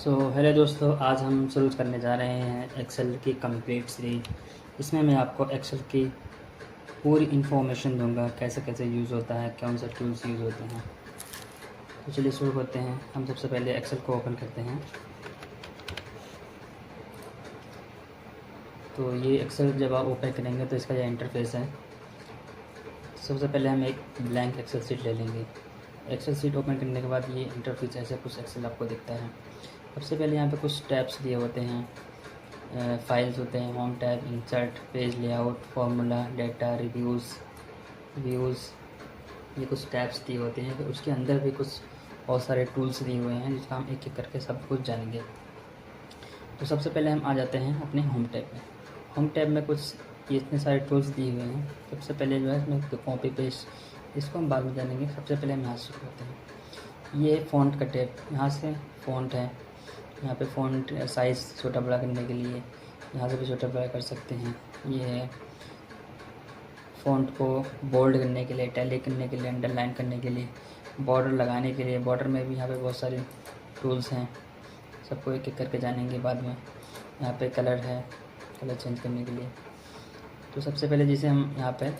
Hello दोस्तों, आज हम शुरू करने जा रहे हैं एक्सेल की कंप्लीट सीरीज। इसमें मैं आपको एक्सेल की पूरी इन्फॉर्मेशन दूंगा, कैसे कैसे यूज़ होता है, कौन से टूल्स यूज़ होते हैं। तो चलिए शुरू करते हैं। हम सबसे पहले एक्सेल को ओपन करते हैं। तो ये एक्सेल जब आप ओपन करेंगे तो इसका यह इंटरफेस है। सबसे पहले हम एक ब्लैंक एक्सेल शीट ले लेंगे। एक्सेल शीट ओपन करने के बाद ये इंटरफेस ऐसे कुछ एक्सेल आपको दिखता है। सबसे पहले यहाँ पे कुछ टैब्स दिए होते हैं, फाइल्स होते हैं, home tab, insert, page layout, formula, data, views, ये कुछ टैब्स दिए होते हैं। फिर उसके अंदर भी कुछ बहुत सारे टूल्स दिए हुए हैं जिसका हम एक एक करके सब कुछ जानेंगे। तो सबसे पहले हम आ जाते हैं अपने होम टैब में। होम टैब में कुछ ये इतने सारे टूल्स दिए हुए हैं। सबसे पहले जो है इसमें कॉपी पेस्ट, इसको हम बाद में जानेंगे। सबसे पहले हम यहाँ से शुरू करते हैं। ये फ़ॉन्ट का टैब, यहाँ से फ़ॉन्ट है। यहाँ पे फ़ॉन्ट साइज़ छोटा बड़ा करने के लिए यहाँ से भी छोटा बड़ा कर सकते हैं। ये है फ़ॉन्ट को बोल्ड करने के लिए, इटैलिक करने के लिए, अंडरलाइन करने के लिए, बॉर्डर लगाने के लिए। बॉर्डर में भी यहाँ पे बहुत सारे टूल्स हैं, सबको एक एक करके जानेंगे बाद में। यहाँ पे कलर है, कलर चेंज करने के लिए। तो सबसे पहले जैसे हम यहाँ पे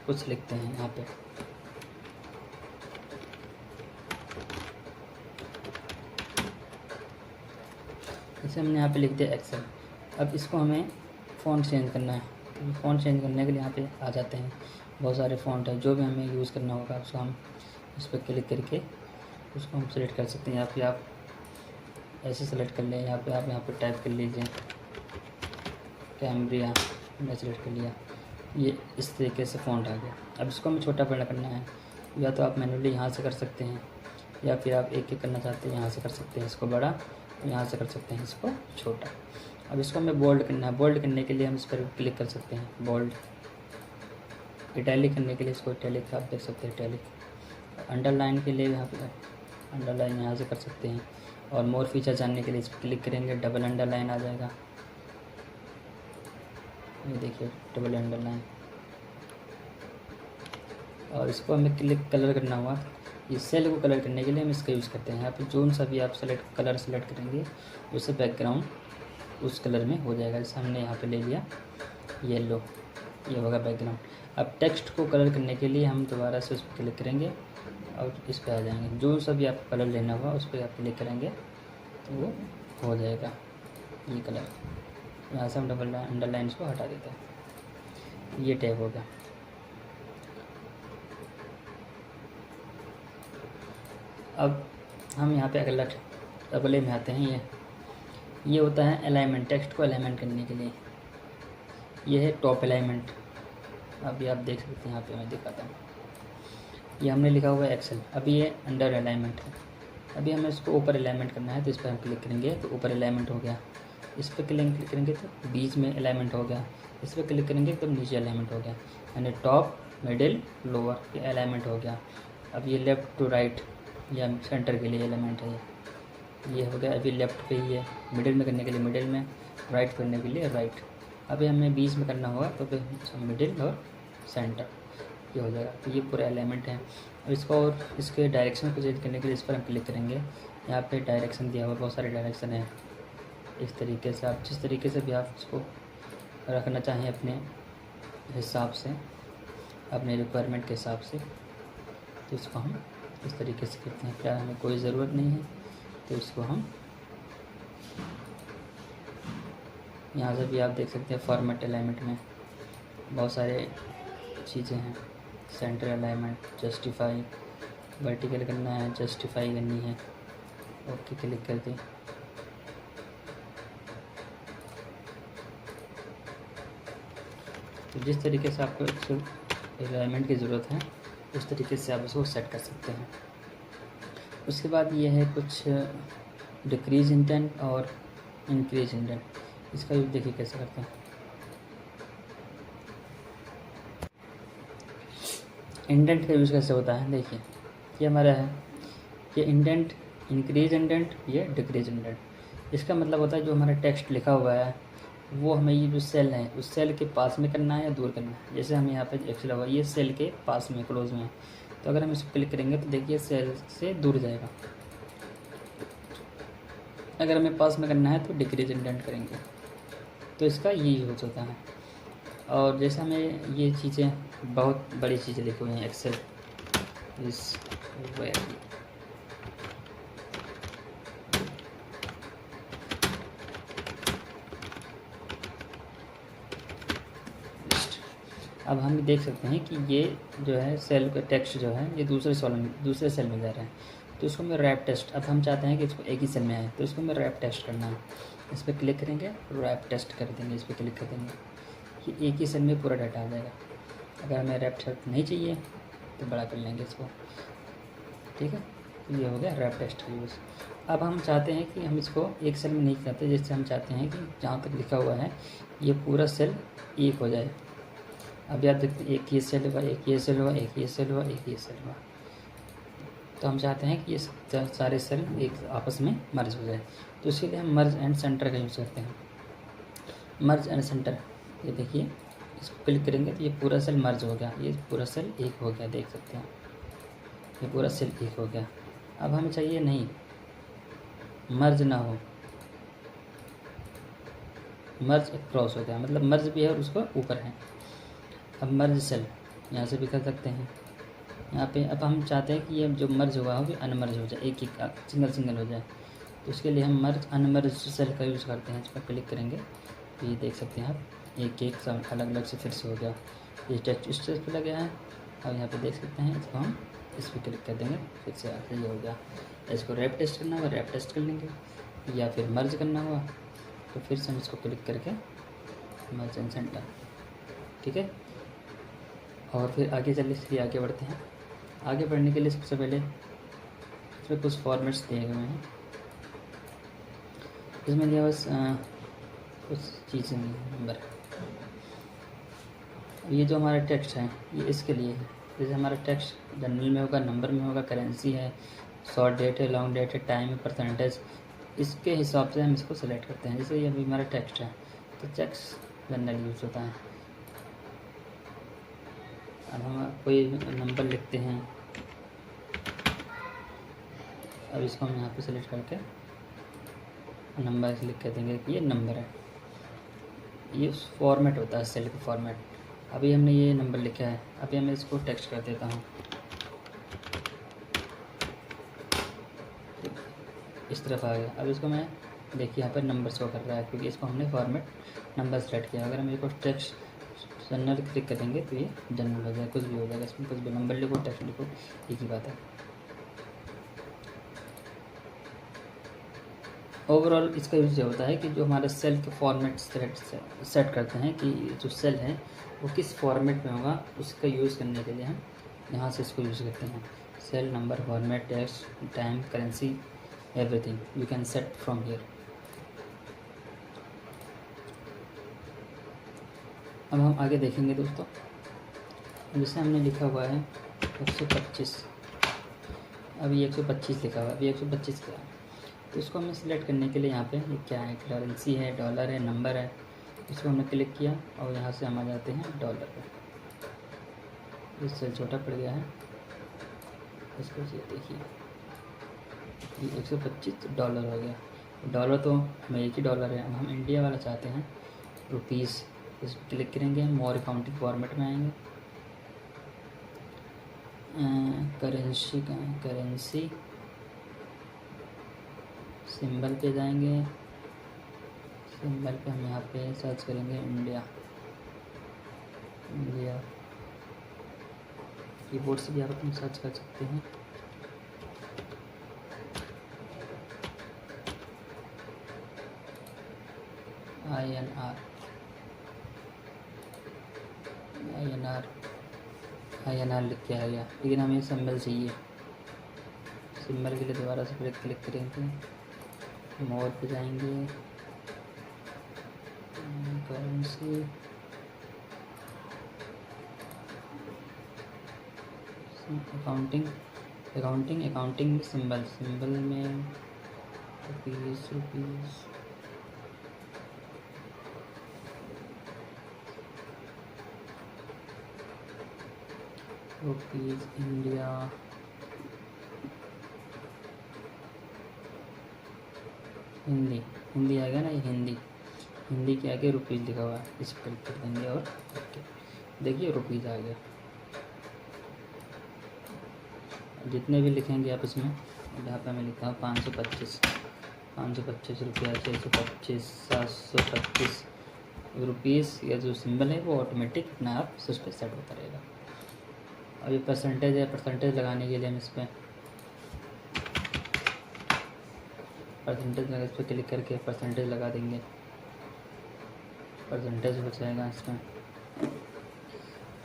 कुछ लिखते हैं, यहाँ पे जैसे हमने यहाँ पे लिख दिया एक्सेल। अब इसको हमें फ़ॉन्ट चेंज करना है। फ़ॉन्ट चेंज करने के लिए यहाँ पे आ जाते हैं, बहुत सारे फ़ॉन्ट है। जो भी हमें यूज़ करना होगा उसको हम इस पर क्लिक करके उसको हम सेलेक्ट कर सकते हैं। या फिर आप ऐसे सेलेक्ट कर लें, यहाँ पे आप यहाँ पे टाइप कर लीजिए कैम्ब्रिया, मैं सेलेक्ट कर लिया। ये इस तरीके से फ़ॉन्ट आ गया। अब इसको हमें छोटा बड़ा करना है, या तो आप मैनुअली यहाँ से कर सकते हैं, या फिर आप एक एक करना चाहते हैं यहाँ से कर सकते हैं इसको बड़ा, यहाँ से कर सकते हैं इसको छोटा। अब इसको हमें बोल्ड करना है। बोल्ड करने के लिए हम इस पर क्लिक कर सकते हैं, बोल्ड। इटैलिक करने के लिए इसको इटैलिक, आप देख सकते हैं इटैलिक। अंडरलाइन के लिए यहाँ पे अंडरलाइन यहाँ से कर सकते हैं। और मोर फीचर जानने के लिए इस पर क्लिक करेंगे, डबल अंडरलाइन आ जाएगा। ये देखिए डबल अंडरलाइन। और इसको हमें क्लिक कलर करना हुआ, ये सेल को कलर करने के लिए हम इसका यूज़ करते हैं। यहाँ पे जो सा भी आप कलर सेलेक्ट करेंगे उससे बैकग्राउंड उस कलर में हो जाएगा। जैसे हमने यहाँ पे ले लिया येलो, ये होगा बैकग्राउंड। अब टेक्स्ट को कलर करने के लिए हम दोबारा से उस पर क्लिक करेंगे और इस पर आ जाएंगे। जो सा भी आप कलर लेना हुआ उस पर आप क्लिक करेंगे तो वो हो जाएगा ये कलर। यहाँ से हम डबल अंडरलाइन को हटा देते हैं। ये टैब होगा। अब हम यहाँ पे अगले में आते हैं। ये होता है अलाइनमेंट, टेक्स्ट को अलाइनमेंट करने के लिए। ये है टॉप अलाइनमेंट। अभी आप देख सकते हैं, यहाँ पे मैं दिखाता हूँ। ये हमने लिखा हुआ है एक्सेल। अभी ये अंडर अलाइनमेंट है। अभी हमें इसको ऊपर अलाइनमेंट करना है, तो इस पर हम क्लिक करेंगे तो ऊपर अलाइनमेंट हो गया। इस पर क्लिक करेंगे तो बीच में अलाइनमेंट हो गया। इस पर क्लिक करेंगे तो नीचे अलाइनमेंट हो गया। यानी टॉप, मिडिल, लोअर ये अलाइनमेंट हो गया। अब ये लेफ़्ट टू राइट या सेंटर के लिए एलिमेंट है, ये हो गया। अभी लेफ़्ट पे ही है, मिडिल में करने के लिए मिडिल में, राइट करने के लिए राइट। अभी हमें बीच में करना होगा तो फिर मिडिल और सेंटर, ये हो जाएगा। तो ये पूरा एलिमेंट है। अब इसको और इसके डायरेक्शन को चेंज करने के लिए इस पर हम क्लिक करेंगे। यहाँ पे डायरेक्शन दिया हुआ, बहुत सारे डायरेक्शन है। इस तरीके से आप जिस तरीके से भी आप इसको रखना चाहें अपने हिसाब से, अपने रिक्वायरमेंट के हिसाब से, तो इसको हम इस तरीके से करते हैं। क्या हमें कोई ज़रूरत नहीं है तो इसको हम यहाँ से भी आप देख सकते हैं। फॉर्मेट अलाइनमेंट में बहुत सारे चीज़ें हैं। सेंटर अलाइनमेंट, जस्टिफाई, वर्टिकल करना है, जस्टिफाई करनी है, ओके क्लिक कर दें। तो जिस तरीके से आपको अलाइनमेंट की ज़रूरत है उस तरीके से आप इसको सेट कर सकते हैं। उसके बाद ये है कुछ डिक्रीज इंडेंट और इंक्रीज इंडेंट। इसका यूज़ देखिए कैसे करते हैं। इंडेंट का यूज़ कैसे होता है, देखिए ये हमारा है, ये इंडेंट, इंक्रीज इंडेंट, ये डिक्रीज इंडेंट। इसका मतलब होता है जो हमारा टेक्स्ट लिखा हुआ है वो हमें ये जो सेल है उस सेल के पास में करना है या दूर करना है। जैसे हमें यहाँ पे एक्सेल हुआ, ये सेल के पास में, क्लोज में है, तो अगर हम इसको क्लिक करेंगे तो देखिए सेल से दूर जाएगा। अगर हमें पास में करना है तो डिक्रीज इंडेंट करेंगे। तो इसका ये यूज होता है। और जैसे हमें ये चीज़ें बहुत बड़ी चीज़ें लिखी हुई हैं, एक्सेल इस वेरी अब हम देख सकते हैं कि ये जो है सेल का टेक्स्ट जो है ये दूसरे सेल में जा रहा है। तो इसको मैं रैप टेस्ट, अब हम चाहते हैं कि इसको एक ही सेल में आए, तो इसको मैं रैप टेस्ट करना है। इस पर क्लिक करेंगे, रैप टेस्ट कर देंगे, इस पर क्लिक कर देंगे, ये एक ही सेल में पूरा डाटा आ जाएगा। अगर हमें रैप टेस्ट नहीं चाहिए तो बड़ा कर लेंगे इसको, ठीक है। तो ये हो गया रैप टेस्ट का यूज़। अब हम चाहते हैं कि हम इसको एक सेल में नहीं चाहते, जैसे हम चाहते हैं कि जहाँ तक लिखा हुआ है ये पूरा सेल एक हो जाए। अब याद देखते हैं, एक ये सेल हुआ, एक ये सेल हुआ, एक ये सेल हुआ, एक ये सेल हुआ। तो हम चाहते हैं कि ये सारे सेल एक आपस में मर्ज हो जाए। तो इसके लिए हम मर्ज एंड सेंटर का यूज़ करते हैं। मर्ज एंड सेंटर, ये देखिए, इसको क्लिक करेंगे तो ये पूरा सेल मर्ज हो गया, ये पूरा सेल एक हो गया, देख सकते हैं ये पूरा सेल एक हो गया। अब हमें चाहिए नहीं, मर्ज ना हो, मर्ज क्रॉस हो गया, मतलब मर्ज भी है और उसको ऊपर है। अब मर्ज सेल यहाँ से भी कर सकते हैं यहाँ पे। अब हम चाहते हैं कि ये जो मर्ज हुआ हो वो अनमर्ज हो जाए, एक एक सिंगल हो जाए। तो उसके लिए हम मर्ज अनमर्ज सेल का यूज़ करते हैं। इस पर क्लिक करेंगे तो ये देख सकते हैं आप, एक एक सब अलग अलग से फिर से हो गया। ये टेक्स्ट स्टेज पर लगा है। अब यहाँ पे देख सकते हैं, इसको हम इस पर क्लिक कर देंगे, फिर से ये हो गया। इसको रैप टेस्ट करना होगा, रैप टेस्ट कर लेंगे, या फिर मर्ज करना हुआ तो फिर से हम इसको क्लिक करके मर्ज एंड सेंटर, ठीक है। और फिर आगे चलने के लिए आगे बढ़ते हैं। आगे बढ़ने के लिए सबसे पहले इसमें कुछ फॉर्मेट्स दिए हुए हैं। इसमें दिया बस कुछ चीज़ें नंबर, ये जो हमारा टेक्स्ट है ये इसके लिए है। जैसे हमारा टेक्स्ट जनरल में होगा, नंबर में होगा, करेंसी है, शॉर्ट डेट है, लॉन्ग डेट है, टाइम है, परसेंटेज, इसके हिसाब से हम इसको सेलेक्ट करते हैं। जैसे ये अभी हमारा टेक्स्ट है तो टेक्स्ट जनरल यूज़ होता है। अब हम कोई नंबर लिखते हैं, अब इसको हम यहाँ पे सेलेक्ट करके नंबर क्लिक कर देंगे कि ये नंबर है। ये फॉर्मेट होता है सेल का फॉर्मेट। अभी हमने ये नंबर लिखा है, अभी मैं इसको टेक्स्ट कर देता हूँ, इस तरफ आ गया। अब इसको मैं देखिए यहाँ पर नंबर शो कर रहा है क्योंकि इसको हमने फॉर्मेट नंबर सेलेक्ट किया। अगर हम इसको टेक्स्ट जनरल क्लिक करेंगे तो ये जनरल हो जाएगा, कुछ भी हो जाएगा, इसमें कुछ भी नंबर लिखो, टेक्स्ट लिखो, एक ही बात है। ओवरऑल इसका यूज़ ये होता है कि जो हमारे सेल के फॉर्मेट सेट करते हैं कि जो सेल है वो किस फॉर्मेट में होगा, उसका यूज़ करने के लिए हम यहाँ से इसको यूज़ करते हैं। Cell number, format, text, time, currency, everything you can set from here. अब हम आगे देखेंगे दोस्तों, जैसे हमने लिखा हुआ है 125, अभी 125 लिखा हुआ है, अभी 125 क्या है, तो इसको हमें सिलेक्ट करने के लिए यहाँ पे ये क्या है, करेंसी है, डॉलर है, नंबर है, इसको हमने क्लिक किया और यहाँ से हम आ जाते हैं डॉलर पे। इससे छोटा पड़ गया है, इसको ये देखिए ये 125 डॉलर हो गया। डॉलर तो हमें एक ही डॉलर है, अब हम इंडिया वाला चाहते हैं रुपीज़, इस पर क्लिक करेंगे, मोर अकाउंटिंग फॉर्मेट में आएंगे, करेंसी का करेंसी सिंबल पे जाएंगे, सिंबल पे हम यहाँ पे सर्च करेंगे इंडिया, इंडिया कीबोर्ड से भी आप अपनी सर्च कर सकते हैं। INR लिख के आ गया, लेकिन हमें सिंबल चाहिए। सिंबल के लिए दोबारा से फिर क्लिक करेंगे, मोर पे जाएंगे, करेंसी, अकाउंटिंग सिंबल में रुपीज़ हिंदी, हिंदी आएगा ना, ये हिंदी, हिंदी के आगे रुपीज़ लिखा हुआ है, इस पर क्लिक कर देंगे और ओके, देखिए रुपीज़ आ गया। जितने भी लिखेंगे आप इसमें, यहाँ पे मैं लिखता हूँ 525 रुपया, 625, 725 रुपीज़। या जो सिंबल है वो ऑटोमेटिक अपना आप उस पर सेट होता रहेगा। और ये परसेंटेज है, परसेंटेज लगाने के लिए हम इस पर परसेंटेज लगा, इस पर क्लिक करके परसेंटेज लगा देंगे, परसेंटेज हो जाएगा इसमें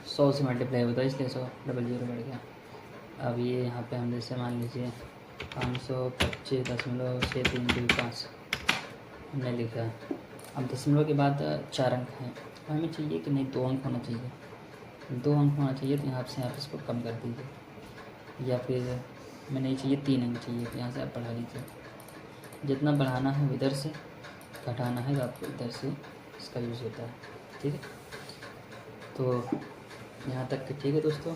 100 से मल्टीप्लाई होता है, इसलिए 100 डबल जीरो बढ़ गया। अब ये यहाँ पे हम जैसे मान लीजिए 525.635 हमने लिखा। अब दशमलव के बाद 4 अंक हैं, हमें चाहिए कि नहीं 2 अंक होना चाहिए, 2 अंक होना चाहिए, तो यहाँ से आप इसको कम कर दीजिए, या फिर हमें नहीं चाहिए 3 अंक चाहिए, तो यहाँ से आप बढ़ा लीजिए। जितना बढ़ाना है इधर से, घटाना है तो आपको इधर से इसका यूज़ होता है। ठीक है, तो यहाँ तक ठीक है दोस्तों।